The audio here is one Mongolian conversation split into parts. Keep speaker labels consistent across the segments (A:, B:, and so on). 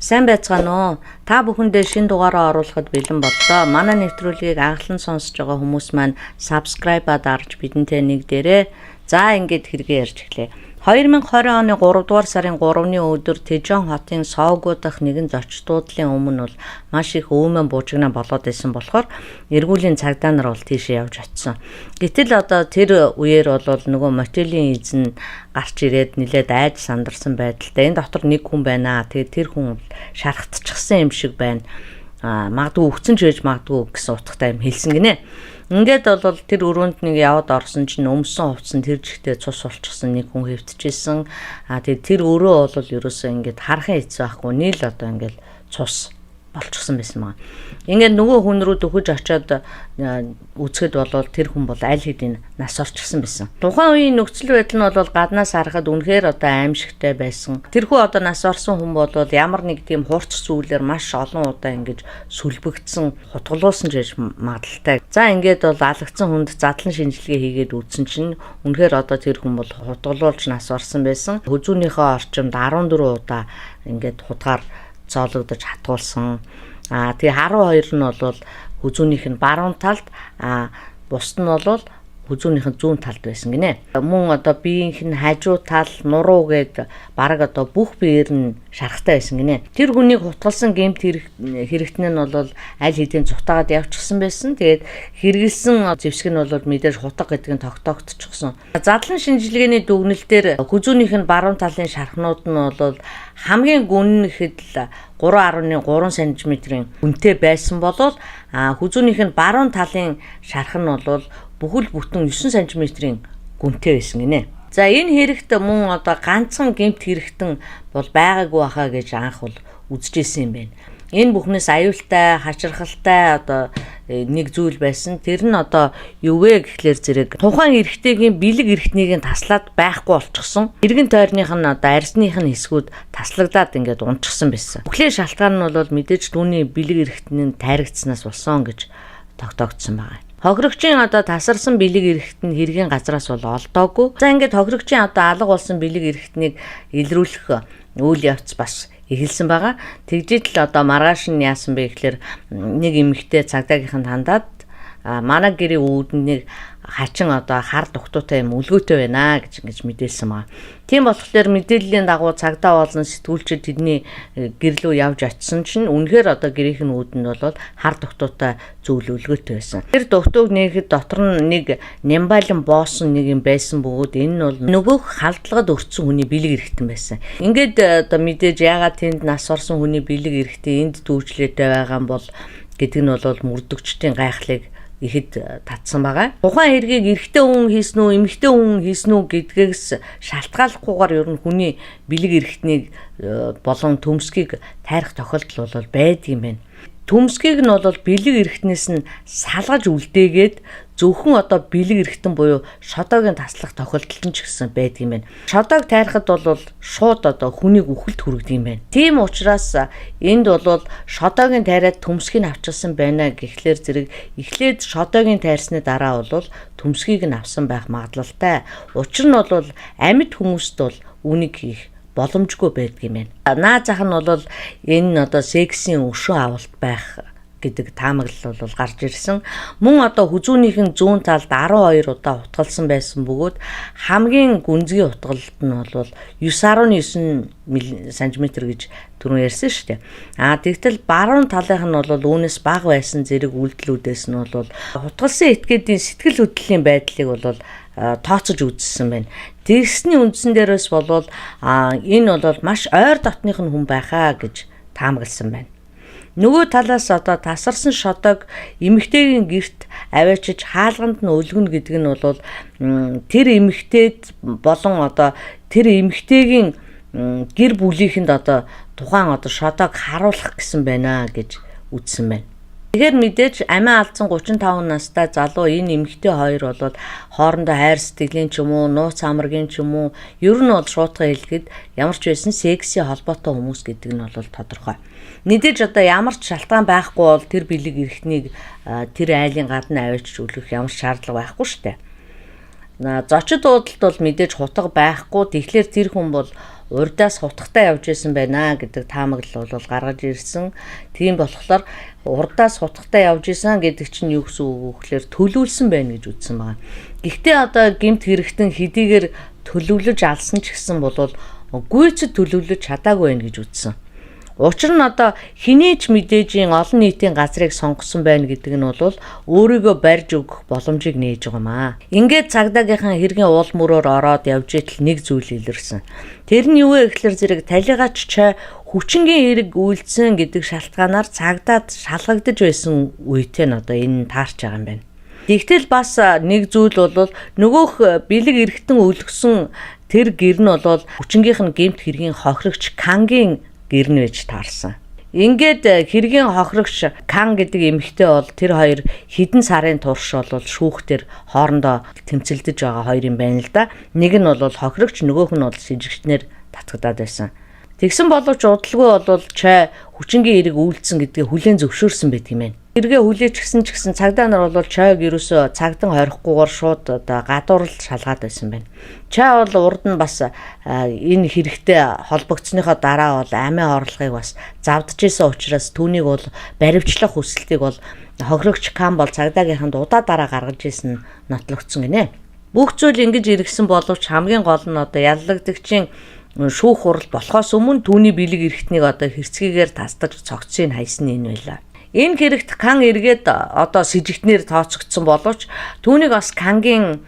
A: Сайн байцгаана уу? Та бүхэндээ шинэ дугаараа оруулахад бэлэн боллоо. Манай нэвтрүүлгийг анхлан сонсож байгаа хүмүүс маань subscribe-а дарж бидэнтэй нэгдээрээ. За ингээд хэрэгээ ярьж эхлэе. 2020 оны 3 дугаар сарын 3-ны өдөр Тэжон хотын Соогуу дахь нэгэн зочдуудлын өмнө бол маш их өөмөн буужигнаа болоод байсан болохоор эргүүлийн цагдаа нар бол тийшээ явж очсон. Гэтэл одоо тэр үеэр бол нөгөө мотелийн эзэн гарч ирээд нилээд айж сандарсан байдалтай. Энэ дотор нэг хүн байна. Тэгээд тэр хүн шархтчихсан юм шиг байна. Магадгүй өгцөн ч байж магадгүй гэсэн утгатай юм хэлсэн гинэ. Ингээд бол тэр өрөөнд нэг яваад орсон чинь өмсөн хувцсан тэр жигтэй цус болчихсон нэг хүн хэвтчихсэн. Тэгээд тэр өөрөө бол ерөөсөө ингээд харахын хэцүү байхгүй. Нийл одоо ингээд цус болчихсон байсан маа. Ингээд нөгөө хүн рүү дөхөж очиод үзэхэд бол тэр хүн бол аль хэдийн нас орчихсан байсан. Тухайн үеийн нөхцөл байдал нь бол гаднаас харахад үнэхээр одоо аимшигтай байсан. Тэрхүү одоо нас орсон хүн бол ямар нэг тийм хурц зүйлээр маш олон удаа ингэж сүлбэгдсэн, хутгалуулсан ч гэж магадaltaй. За ингээд бол алгацсан хүнд задлан шинжилгээ хийгээд үзсэн чинь үнэхээр одоо тэр хүн бол хутгалуулж нас орсон байсан. Хүзүүнийхээ орчимд 14 удаа ингээд хутгаар зоологдож хатгуулсан. Тэгээ 12 нь бол хүзүүнийх нь баруун талд, бусд нь бол хүзүүнийх нь зүүн талд байсан гинэ. Мөн одоо биеийнх нь хажуу тал, нуруу гээд бараг одоо бүх биеэр нь шарахтай байсан гинэ. Тэр хүнийг хутгалсан гэмт хэрэгтэн нь бол аль хэдийн цутаагаад явчихсан байсан. Тэгээд хэрэгэлсэн зэвсэг нь бол мэдээж хутга гэдэг нь тогтоогдчихсон. Задлан шинжилгээний дүгнэлтээр хүзүүнийх нь баруун талын шархнууд нь бол хамгийн гүнэхэд л 3.3 см-ийн гүнтэй байсан болол хүзүүнийх нь баруун талын шарх нь бол бүхэл бүтэн 9 см-ийн гүнтэй байсан гинэ. За энэ хэрэгт мөн одоо ганцхан гэмт хэрэгтэн бол байгаагүй баха гэж анх бол үзэжсэн юм байна. Энэ бүхнээс аюултай, хачирхалтай одоо нэг зүйл байсан. Тэр нь одоо юу вэ гэхлээр зэрэг тухайн эрэгтэйгийн бэлэг эрхтнийг нь таслаад байхгүй болчихсон. Эргэн тойрных нь одоо арьсных нь хэсгүүд таслагдаад ингээд унчихсан байсан. Бүхлийн шалтгаан нь бол мэдээж түүний бэлэг эрхтний тайрагдсанаас болсон гэж тогтоогдсон байна. Хохирогчийн одоо тасарсан бэлэг эрхтэн хэргийн газраас бол олдоогүй. За ингээд хохирогчийн одоо алга болсон бэлэг эрхтнийг илрүүлэх үйл явц бас эхэлсэн байгаа. Тэгжээд л одоо маргааш нь яасан бэ гэхээр нэг эмэгтэй цагдаагийнханд хандаад манай гэрийн үүднийг хачин одоо хар дугтуутай юм үлгөөтэй байна гэж ингэж мэдээлсэн байгаа. Тийм болохоор мэдээллийн дагуу цагдаа болон сэтгүүлчид тэдний гэр рүү явж очисон чинь үнэхээр одоо гэрийнх нь үүдэнд бол хар дугтуутай зүйл үлгөөтэй байсан. Тэр дугтууг нээхэд дотор нь нэг нямбайлан боосон нэг юм байсан бөгөөд энэ нь бол нөгөөх халдлагад өртсөн хүний бэлэг эрхтэн байсан. Ингээд одоо мэдээж яагаад тэнд нас орсон хүний бэлэг эрхтэн энд дүүжлээтэй байгаа юм бол гэдэг нь бол мөрдөгчдийн гайхлыг ихэд татсан байгаа. Тухайн хэргийг эрэгтэй хүн хийсэн үү, эмэгтэй хүн хийсэн үү гэдгээс шалтгааллахгүйгээр ер нь хүний бэлэг эрхтнийг болон төмсгийг тайрах тохиолдол бол байдаг юм байна. Төмсгийг нь бол бэлэг эрхтнээс нь салгаж үлдээгээд зөвхөн одоо бэлэг эрхтэн буюу шодоогийн таслах тохиолдол нь ч гэсэн байдаг юм байна. Шодоог тайрахад бол шууд одоо хүнийг үхэлд хүргэдэг юм байна. Тийм учраас энд бол шодоогийн тайраад төмсгийг авчихсан байна гэхлээр зэрэг эхлээд шодоогийн тайрсны дараа бол төмсгийг нь авсан байх магадлалтай. Учир нь бол амьд хүмүүст бол үнийг хийх боломжгүй байдаг юм байна. Наад зах нь бол энэ одоо сексийн өшөө авалт байх гэдэг таамаглал бол гарч ирсэн. Мөн одоо хүзүүнийх нь зүүн талд 12 удаа утгалсан байсан бөгөөд хамгийн гүнзгий утгалт нь бол 9.9 см гэж түрүүн ярьсан шүү дээ. Тэгтэл баруун талынх нь бол үүнээс бага байсан зэрэг үйлдэлүүдээс нь бол утгалсан этгээдийн сэтгэл хөдлөлийн байдлыг бол тооцож үзсэн байна. Тэгсний үндсэн дээрээс бол энэ бол маш ойр дотных нь хүн байхаа гэж таамагласан байна. Нөгөө талаас одоо тасарсан шодоог эмэгтэйгийн гэрт аваачиж хаалганд нь өлгөнө гэдэг нь бол тэр эмэгтэйд болон одоо тэр эмэгтэйгийн гэр бүлийнхэнд одоо тухайн одоо шодоог харуулах гэсэн байна гэж үзсэн байна. Тэгэхээр мэдээж амиа алдсан 35 настай залуу энэ эмэгтэй хоёр бол хоорондоо хайр сэтгэлийн ч юм уу, нууц амаргийн ч юм уу, ер нь бол шуутга хэлэхэд ямар ч байсан секси холбоотой хүмүүс гэдэг нь бол тодорхой. Мэдээж одоо ямар ч шалтгаан байхгүй бол тэр бэлэг эрхтнийг тэр айлын гадна аваачиж үлгэх ямар ч шаардлага байхгүй шүү дээ. Зочид уудалд бол мэдээж хутга байхгүй. Тэгэхээр тэр хүн бол урдаас хутагтаа явж исэн байна гэдэг таамаглал бол гаргаж ирсэн. Тийм болохоор урдаас хутагтаа явж исэн гэдэг чинь юу гэсэн үг вэ гэхээр төлөвлөсөн байна гэж үзсэн байна. Гэхдээ одоо гэмт хэрэгтэн хэдийгээр төлөвлөж алсан ч гэсэн бол гүйцэд төлөвлөж чадаагүй байна гэж үзсэн. Учир нь одоо хэний ч мэдээжийн олон нийтийн газрыг сонгосон байна гэдэг нь бол өөрийгөө барьж өгөх боломжийг нээж байгаа юм аа. Ингээд цагдаагийнхаа хэргийн уул мөрөөр ороод явж итэл нэг зүйл илэрсэн. Тэр нь юу вэ гэхээр зэрэг талигаач чай хүчингийн эрэг үйлдсэн гэдэг шалтгаанаар цагдаад шалгагдаж байсан үетэй нь одоо энэ таарч байгаа юм байна. Тэгтэл бас нэг зүйл бол нөгөөх бэлэг эргэтэн өлгсөн тэр гэр нь бол хүчингийнх нь гэмт хэргийн хохирогч Кангийн гэр нь байж таарсан. Ингээд хэргийн хохирогч Кан гэдэг эмэгтэй бол тэр хоёр хэдэн сарын турш бол шүүхтэр хоорондоо тэмцэлдэж байгаа хоёр юм байна л да. Нэг нь бол хохирогч, нөгөөх нь бол сэжигчнэр татгадаад байсан. Тэгсэн боловч удалгүй бол чай хүчингийн эрэг үйлдсэн гэдгээ хүлээн зөвшөөрсөн байт юм байна. Эргээ хүлээж гисэн ч гэсэн цагдаа нар бол чайг ерөөсөө цагдан хорихгүйгээр шууд одоо гадуурлж шалгаад байсан байна. Чай бол урд нь бас энэ хэрэгтэй холбогдсныхоо дараа бол амийн орлогыг бас завдж исэн учраас түүнийг бол баривчлах хүсэлтийг бол хохирогч Кан бол цагдаагийнханд удаа дараа гаргаж исэн нотлогдсон гинэ. Бүх зүйл ингэж иргсэн боловч хамгийн гол нь одоо яллагдагчийн шүүх хурал болохоос өмнө түүний бэлэг эрхтнийг одоо хэрцгийгээр тасдаж цогцсыг хайсан энэ байлаа. Энэ хэрэгт Кан эргээд одоо сэжигтнэр тооцогдсон боловч түүнийг бас Кангийн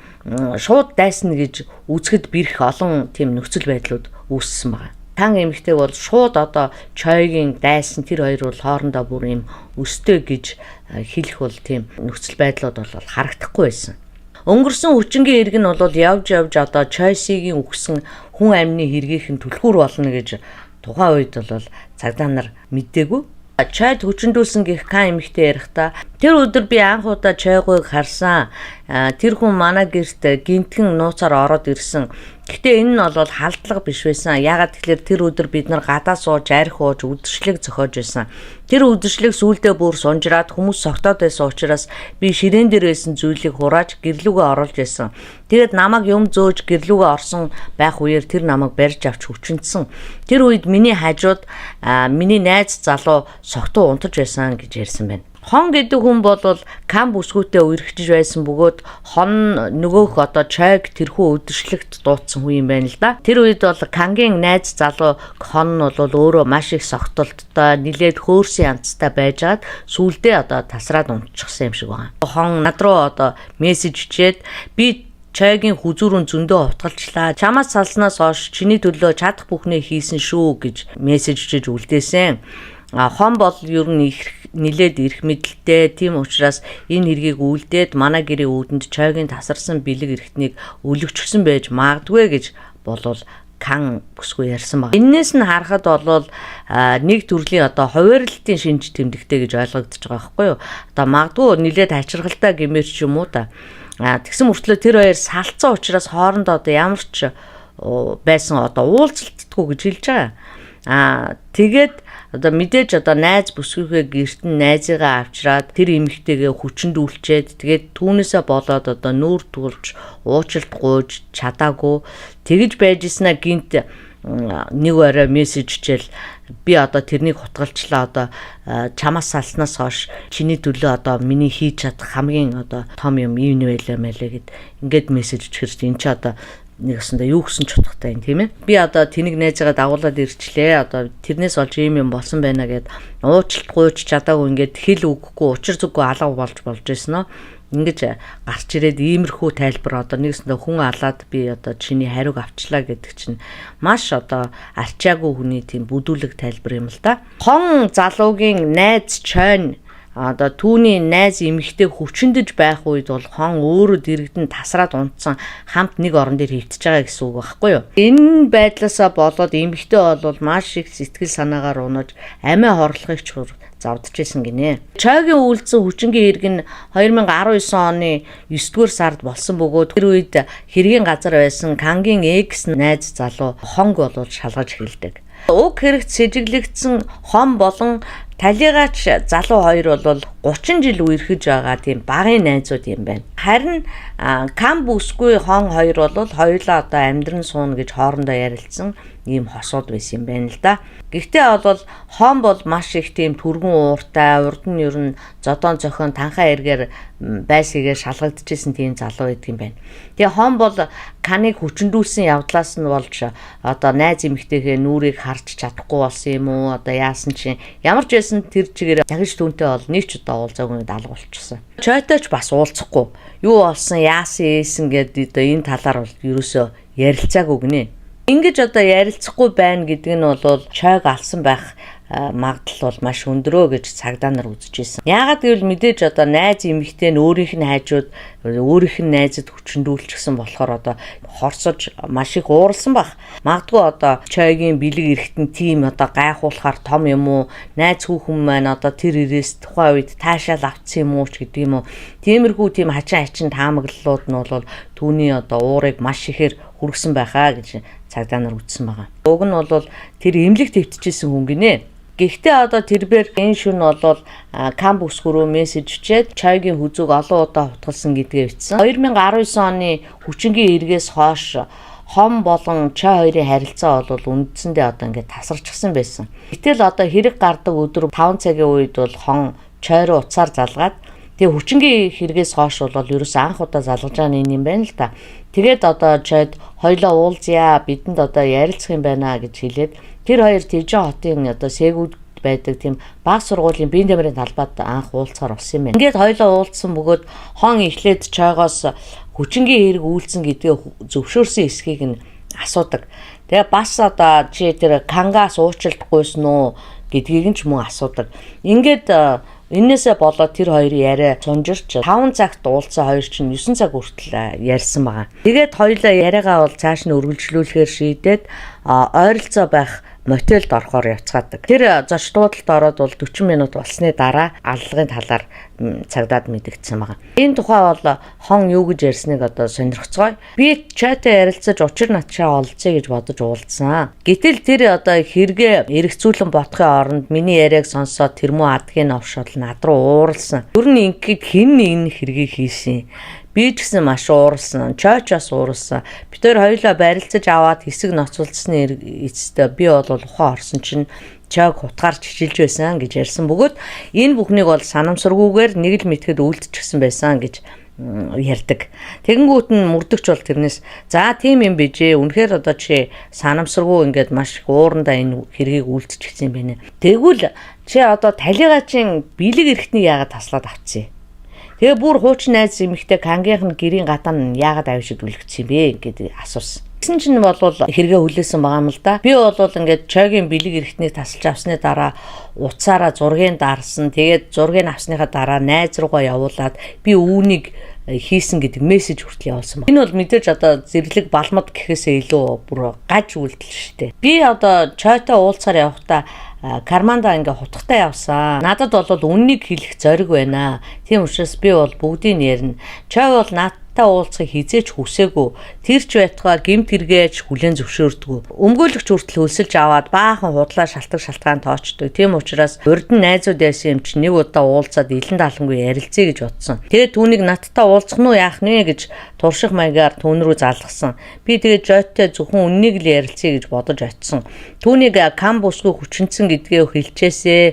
A: шууд дайсна гэж үзэхэд бэрх олон тийм нөхцөл байдлууд үүссэн байна. Кан эмэгтэй бол шууд одоо чойгийн дайсан тэр хоёр бол хоорондоо бүр юм өстэй гэж хэлэх бол тийм нөхцөл байдлууд бол харагдахгүй байсан. Өнгөрсөн хүчингийн эрг нь бол явж одоо Чойсигийн үгсэн хүн амны хэргийнхэн түлхүүр болно гэж тухайн үед бол цагдаа нар мэдээгүй. Чойд хүчндүүлсэн гэх Кан эмэгтэй ярихдаа тэр өдөр би анх удаа чойгойг харсан. Тэр хүн манай гэрт гинтгэн нууцаар ороод ирсэн. Гэхдээ энэ нь бол халдлага биш байсан. Яагаад тэгэхээр тэр өдөр бид нар гадаа сууж арх ууж үдшилэг зохиож байсан. Тэр үдшилэг сүүлдээ бүр сунжраад хүмүүс согтоод байсан учраас би ширээн дээр байсан зүйлийг хурааж гэрлүүгээ оруулж байсан. Тэгээд намайг юм зөөж гэрлүүгээ орсон байх үеэр тэр намайг барьж авч хүчнэсэн. Тэр үед миний хажууд миний найз залуу согтуу унтаж байсан гэж ярьсан байна. Хон гэдэг хүн бол Кан бүсгүйтэй үерхжиж байсан бөгөөд хон нөгөөх одоо чойг тэрхүү өдөршлөгт дуудсан хүн юм байна л да. Тэр үед бол Кангийн найз залуу хон нь бол өөрөө маш их согтолттой нилээд хөөрсөн янзтай байжгаад сүулдээ одоо тасраад унтчихсан юм шиг байна. Хон над руу одоо мессеж ичээд би чойгийн хүзүүрэн зөндөө утгалчлаа. Чамаас салснаас хойш чиний төлөө чадах бүхнээ хийсэн шүү гэж мессеж ичиж үлдээсэн. Хон бол ер нь нилээд ирэх мэдлэлтэй. Тийм учраас энэ хэргийг үлдээд манай гэрээ үүдэнд чойгийн тасарсан бэлэг эрхтнийг өлөгчсөн байж магадгүй гэж болвол Кан бүсгүй ярьсан байна. Эннээс нь харахад бол нэг төрлийн одоо хувирлтын шинж тэмдэгтэй гэж ойлгогдож байгаа байхгүй юу? Одоо магадгүй нилээд хачиргалтай гэмээр ч юм уу та. Тэгсэн мөртлөө тэр хоёр салцсан учраас хоорондоо одоо ямар ч байсан одоо уулзалтдаггүй гэж хэлж байгаа. Тэгээд одоо мэдээж одоо найз бүсгүйхээ гэрт нь найзыгаа авчраад тэр эмэгтэйгээ хүчндүүлчээд тэгээд түүнээсээ болоод одоо нүүр тулж уучлалт гуйж чадаагүй тэгж байж ийснэ гинт нэг орой мессеж ичээл би одоо тэрнийг хутгалчлаа одоо чамаас салснаас хойш чиний төлөө одоо миний хийж чадах хамгийн одоо том юм ийм байлаа мэлээ гэд ингээд мессеж ичгэрч эн чи одоо нэг өсөндөө юу гэсэн ч утгатай юм тийм ээ. Би одоо тэнийг найзгаа дагуулад ирчлээ. Одоо тэрнээс олж юм болсон байна гэд уучлалт гуйж чадаагүй ингээд хэл үгэхгүй учир зүггүй алга болж ирсэн нөө. Ингэж гарч ирээд иймэрхүү тайлбар одоо нэгсэндээ хүн алаад би одоо чиний хариуг авчлаа гэдэг чинь маш одоо арчаагүй хүний тийм бүдүүлэг тайлбар юм л да. Хон залуугийн найз Чойн одоо түүний найз эмэгтэй хүчндэж байх үед бол хон өөрөө дэрэгдэн тасраад унтсан хамт нэг орон дээр хөвтөж байгаа гэсэн үг байхгүй юу. Энэ байдлаасаа болоод эмэгтэй бол маш их сэтгэл санаагаар унаж амиа хорлохыг ч завдж исэн гинэ. Чойгийн үйлдсэн хүчингийн хэрэг нь 2019 оны 9-р сард болсон бөгөөд тэр үед хэргийн газар байсан Кангийн экс найз залуу хонг болоод шалгаж эхэлдэг. Уг хэрэгт сэжиглэгдсэн хон болон талигаач залуу хоёр бол 30 жил үерхэж байгаа тийм багын найзууд юм байна. Харин Кам бүсгүй хон хоёр бол хоёулаа одоо амьдран суuna гэж хоорондоо ярилцсан ийм хосууд байсан юм байна л да. Гэхдээ бол хон бол маш их тийм түргэн ууртай, урд нь ер нь зодон зохион танхаа эргээр байсгээ шалгагдчихсэн тийм залуу байдаг юм байна. Тэгээ хон бол Каныг хүчндүүлсэн явдлаас нь болж одоо найз эмэгтэйхээ нүрийг харж чадахгүй болсон юм уу? Одоо яасан чинь ямар ч байсан тэр чигээр ягж түнтэй бол нэг ч удаа уулзаагүй алга болчихсон. Чойтой ч бас уулзахгүй. Юу болсон, яасан ийсэн гэдэг одоо энэ талаар бол ерөөсөө ярилцаагүй гинэ. Ингэж одоо ярилцахгүй байна гэдэг нь бол чойг алсан байх магадлал бол маш өндөрөө гэж цагдаа нар үзэж байсан. Яагаад гэвэл мэдээж одоо найз эмэгтэй нь өөрийнх нь хайжууд өөрийнх нь найзад хүчндүүлчихсэн болохоор одоо хорсож маш их ууралсан баг. Магадгүй одоо чойгийн бэлэг эрэхтэн тим одоо гайхуулахаар том юм уу? Найз хүүхэн маань одоо тэр ирээс тухайн үед таашаал авцсан юм уу ч гэдэг юм уу? Тиймэрхүү тийм хачин таамаглалууд нь бол түүний одоо уурыг маш ихээр хүргэсэн байхаа гэж цагдаа нар үзсэн байгаа. Уг нь бол тэр эмнэлэг твтчихсэн хүн гинэ. Гэхдээ одоо тэрбээр энэ шүн бол Кам бүсгүрөө мессеж өчээд чойгийн хүзүүг олон удаа хутгалсан гэдгээ бичсэн. 2019 оны хүчингийн эргээс хойш хом болон чой хоёрын харилцаа бол үндсэндээ одоо ингээд тасарчсан байсан. Гэтэл одоо хэрэг гардаг өдөр 5 цагийн үед бол хон чой руу уцаар залгаад тэгээ хүчингийн хэрэгээс хойш бол ерөөс анх удаа залгаж байгаа юм байна л да. Тэгээд одоо чойд хоёлоо уулзъя, бидэнд одоо ярилцах юм байна гэж хэлээд тэр хоёр Тэжэн хотын одоо Сэгүүд байдаг тийм баг сургуулийн биеийн тамирын талбайд анх уулзахаар болсон юм байна. Ингээд хоёлоо уулзсан бөгөөд хон эхлээд чойгоос хүчингийн хэрэг үйлцэн гэдгээ зөвшөөрсөн эсхийг нь асуудаг. Тэгээ бас одоо чи тэр Кангаас уучлалтгүйсэн үү гэдгийг нь ч мөн асуудаг. Ингээд энээсээ болоод тэр хоёрын яриа сунжирч 5 цагт уулзсан хоёр чинь 9 цаг хүртэл ярьсан байгаа. Тэгээд хоёулаа яриагаа бол цааш нь үргэлжлүүлэхээр шийдээд ойролцоо байх мотелд орохоор явцгаадаг. Тэр зочдуудалд ороод бол 40 минут болсны дараа аллагын талаар цагдаад мэдэгдсэн байгаа. Энэ тухай бол хон юу гэж ярьсныг одоо сонирхцгоё. Би чатай ярилцаж учир начаа олцъя гэж бодож уулзсан. Гэтэл тэр одоо хэрэгэ эргэцүүлэн бодохын оронд миний яриаг сонсоод тэрмүү адгийн овшол над руу ууралсан. Ер нь ингээд хэн энэ хэргийг хийсэн? Би ч гэсэн маш ууралсан, чойчоос ууралсан. Бид хоёр хоёулаа барилцаж аваад хэсэг ноцолцсны эцэстээ би бол ухаан орсон чинь чойг хутгаар чичилж байсан гэж ярьсан бөгөөд энэ бүхнийг бол санамсаргүйгээр нэг л мэдхэд үйлдчихсэн байсан гэж ярьдаг. Тэгэнгүүт нь мөрдөгч бол тэрнээс за тийм юм бижээ. Үнэхээр одоо чи санамсаргүй ингээд маш их уурандаа энэ хэргийг үйлдчихсэн юм байна. Тэгвэл чи одоо талигаачин бэлэг эрэхтнийг яагаад таслаад авчихъя? Тэгээ бүр хуучин найз эмэгтэй Кангийнх нь гэрийн гадаа яагаад авшид үлгцсэн бэ гэдэг асуусан. Тэгсэн чинь бол хэрэгэ хүлээсэн байгаа юм л да. Би бол ингээд чойгийн бэлэг эрэхтнийг тасалж авсны дараа уцаараа зургийг дарсан. Тэгээд зургийг авсныхаа дараа найз руугаа явуулаад би үүнийг хийсэн гэдэг мессеж хүртэл явуулсан байна. Энэ бол мэдээж одоо зэрлэг балмад гэхээсээ илүү бүр гаж үйлдэл шүү дээ. Би одоо чойтой уулзахаар явахдаа карманда ингээ хутгатай явсан. Надад бол үннийг хэлэх зориг байна. Тийм учраас би бол бүгдийг ярина. Чой бол надтай уулзахыг хизээч хүсээгүй. Тэр ч байтугай гэмт хэрэгэж хүлэн зөвшөөрдөг. Өмгөөлөгч хүртэл хөлсөлж аваад баахан худлаа шалтгаан тоочдөг. Тийм учраас урд нь найзууд яасан юм чи нэг удаа уулзаад илэн далангүй ярилцъя гэж бодсон. Тэгээд түүнийг надтай уулзах нь яах нэ гэж турших маягаар түүн рүү залгасан. Би тэгээд жойтой зөвхөн үннийг л ярилцъя гэж бодож очсон. Түүнийг Кам бүсгүй хүчнэсэн гэдгээ хэлчээсээ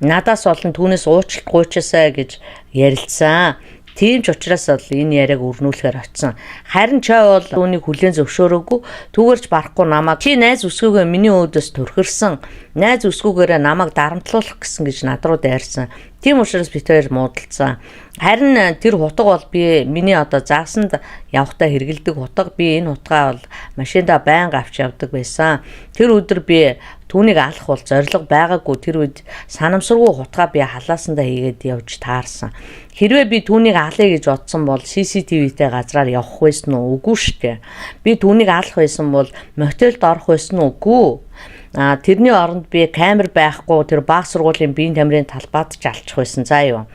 A: надаас олон түүнээс уучлалт гуйчаасаа гэж ярилцсан. Тийм ч учраас л энэ яриаг өрнүүлэхээр очсон. Харин чой бол түүнийг хүлээн зөвшөөрөөгүй. Түүгээрч барахгүй намайг чи найз өсгөөгөө миний өөдөөс төрхөрсөн. Найз өсгөөгөөрөө намайг дарамтлуулах гэсэн гэж над руу дайрсан. Тийм учраас бид хоёр муудалцсан. Харин тэр хутга бол миний одоо заасанд явахтаа хэргэлдэг хутга. Би энэ хутгаа бол машиндаа байнга авч явдаг байсан. Тэр өдөр би түүнийг алах бол зориг байгаагүй. Тэр үед санамсаргүй хутгаа би халаасандаа хийгээд явж таарсан. Хэрвээ би түүнийг алъя гэж бодсон бол CCTV-тэй газраар явах байсан уу? Үгүй шүү дээ. Би түүнийг алах байсан бол мотелд орох байсан уу? Үгүй. Тэрний оронд би камер байхгүй тэр баг сургуулийн биеийн тамирын талбайд ч алчих байсан. За юу.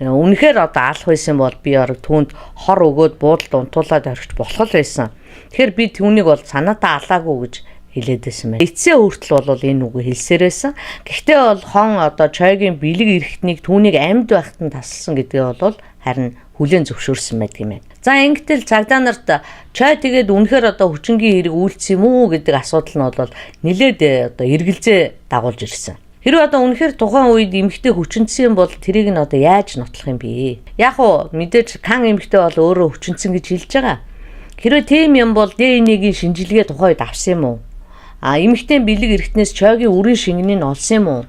A: Үнэхээр одоо алах байсан бол би түүнд хор өгөөд буудалд унтуулад орхиж болох л байсан. Тэгэхээр би түүнийг бол санаатаа алаагүй гэж хэлээд байсан байна. Эцсийн хүртэл бол энэ үгийг хэлсээрээсэн. Гэхдээ бол хон одоо чойгийн бэлэг эрэхтнийг түүнийг амьд байхад нь тасалсан гэдгээ бол харин хүлээн зөвшөөрсөн байдаг юм байна. За ингэтэл цагдаа нарт чой тэгээд үнэхээр одоо хүчингийн хэрэг үйлдсэн юм уу гэдэг асуудал нь бол нэлээд одоо эргэлзээ дагуулж ирсэн. Хэрвээ одоо үнэхээр тухайн үед эмэгтэй хүчинцсэн бол тэрийг нь одоо яаж нотлох юм бэ? Яг уу мэдээж кан эмэгтэй бол өөрөө хүчинцэн гэж хэлж байгаа. Хэрвээ тийм юм бол ДНХ-ийн шинжилгээ тухайн үед авсан юм уу? Эмэгтэй бэлэг эрэхтнээс чойгийн үрийн шингэнийг нь олсон юм уу?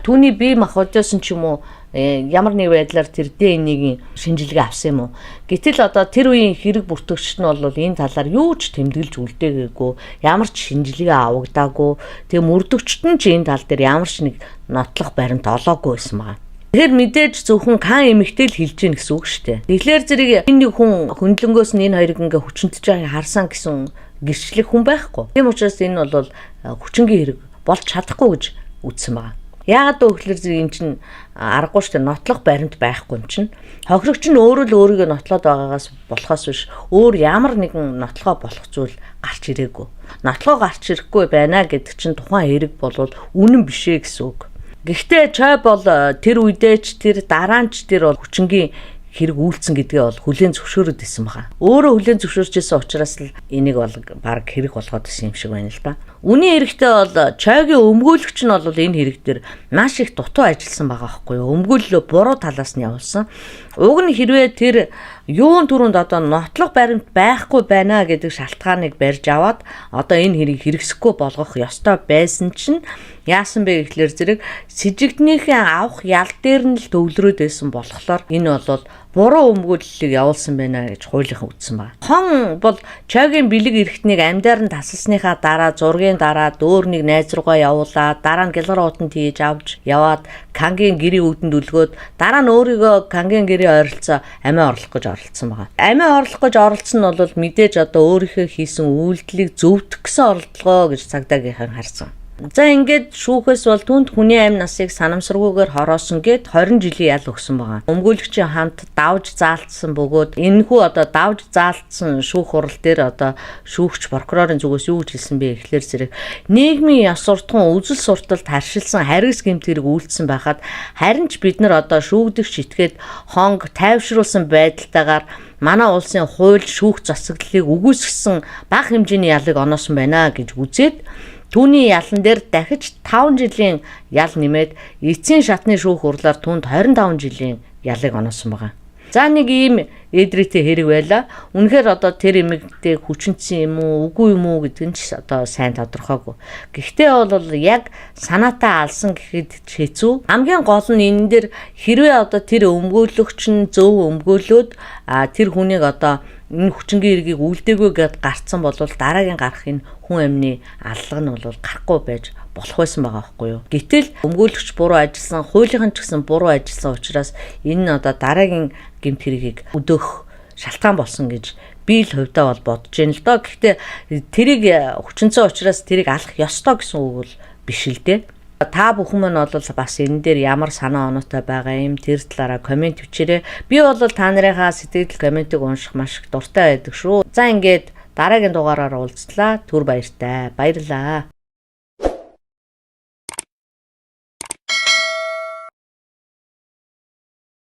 A: Түүний бие махбодоос нь ч юм уу ямар нэг байдлаар тэр ДНХ-ийн шинжилгээ авсан юм уу? Гэтэл одоо тэр үеийн хэрэг бүртгэгчд нь бол энэ талаар юу ч тэмдэглэж үлдээгээгүй, ямар ч шинжилгээ авагдаагүй. Тэгээ мөрдөгчд нь ч энэ тал дээр ямар ч нэг нотлох баримт олоогүй байсан байна. Тэгэхээр мэдээж зөвхөн кан эмэгтэй л хэлж гин гэсэн үг шүү дээ. Тэгэхээр зэрэг энэ нэг хүн хөндлөнгөөс нь энэ хоёрыг ингээ хүчинтж байгааг харсан гэсэн гэрчлэх хүн байхгүй. Тийм учраас энэ бол хүчингийн хэрэг болж чадахгүй гэж үзсэн байна. Яагаад гэвэл зэрэг эн чинь аргагүй шүү дээ, нотлох баримт байхгүй юм чинь. Хохирогч нь өөрөө л өөрийгөө нотлоод байгаагаас болохоос биш өөр ямар нэгэн нотлохоо болох зүйл гарч ирээгүй. Нотлохоо гарч ирэхгүй байна гэдэг чинь тухайн хэрэг болвол үнэн бишээ гэсэн үг. Гэхдээ чой бол тэр үедээч тэр дараанч тэр бол хүчингийн хэрэг үйлцэн гэдгээ бол хүлээн зөвшөөрөд исэн байгаа. Өөрөө хүлээн зөвшөөрчсэн учраас л энийг бол баг хэрэг болгоод исэн юм шиг байна л да. Үний эрэхтэй бол чойгийн өмгөөлөгч нь бол энэ хэрэг дээр маш их дутуу ажилласан байгаа байхгүй юу? Өмгөөллөө буруу талаас нь явуулсан. Уг нь хэрвээ тэр юун түрүүнд одоо нотлох баримт байхгүй байна гэдэг шалтгааныг барьж аваад одоо энэ хэрийг хэрэгсэхгүй болгох ёстой байсан чинь яасан бэ гэхлээр зэрэг сэжигднийхээ авах ял дээр нь л төвлөрөөд байсан болохоор энэ бол буруу өмгөөллийг явуулсан байна гэж хуулийнхан үзсэн байна. Хон бол чойгийн бэлэг эрэхтнийг амьдаар нь тасалсныхаа дараа зургийн дараа дөөр нэг найз руугаа явуулаад дараа нь гялгар утанд хийж авч яваад кангийн гэрийн үдэнд үлгөөд дараа нь өөрийгөө кангийн гэрийн ойролцоо амиа орлох гэж оролцсон байгаа. Амиа орлох гэж оролцсон нь бол мэдээж одоо өөрийнхөө хийсэн үйлдэлийг зөвтгөх гэсэн оролдлого гэж цагдаагийнхан харсан. За ингээд шүүхээс бол түнд хүний амь насыг санамсаргүйгээр хороосон гэд 20 жилийн ял өгсөн байгаа. Өмгөөлөгчийн хамт давж заалтсан бөгөөд энэхүү одоо давж заалтсан шүүх хурал дээр одоо шүүгч прокурорын зүгээс юу гэж хэлсэн бэ гэхлээр зэрэг нийгмийн ёс суртахуун үзэл сурталд харшилсан харгас гэмт хэрэг үйлдсэн байхад харин ч бид нар одоо шүүгдэгч итгээд хонг тайвшруулсан байдалтайгаар манай улсын хууль шүүх засаглалыг үгүйсгэсэн бага хэмжээний ялыг оноосон байна гэж үзээд түүний ялан дээр дахиж 5 жилийн ял нэмээд эцсийн шатны шүүх хурлаар түнд 25 жилийн ялыг оноосон байгаа. За нэг ийм эдрэтэ хэрэг байла. Үнэхээр одоо тэр эмэгтэй хүчинцсэн юм уу, үгүй юм уу гэдэг нь ч одоо сайн тодорхойгүй. Гэхдээ бол яг санаатаа алсан гэхэд хэцүү. Хамгийн гол нь энэ дээр хэрвээ одоо тэр өмгөөлөгч нь зөв өмгөөлөөд тэр хүнийг одоо энэ хүчингийн хэргийг үлдээгүй гэд гарцсан бол дараагийн гарах энэ хүн амны аллага нь бол гарахгүй байж болох байсан байгаа байхгүй юу. Гэтэл өмгөөлөгч буруу ажилласан, хуулийнхан ч гэсэн буруу ажилласан учраас энэ нь одоо дараагийн гэмт хэргийг өдөөх шалтгаан болсон гэж би л хувьдаа бол бодож байна л доо. Гэхдээ тэрийг хүчинцэн учраас тэрийг алах ёстой гэсэн үг бол биш л дээ. Та бүхэн маань бол бас энэ дээр ямар санаа оноотой байгаа юм тэр талаараа комент бичээрэй. Би бол та нарынхаа сэтгэл комментиг унших маш их дуртай байдаг шүү. За ингээд дараагийн дугаараар уулзлаа. Түр баяртай. Баярлалаа.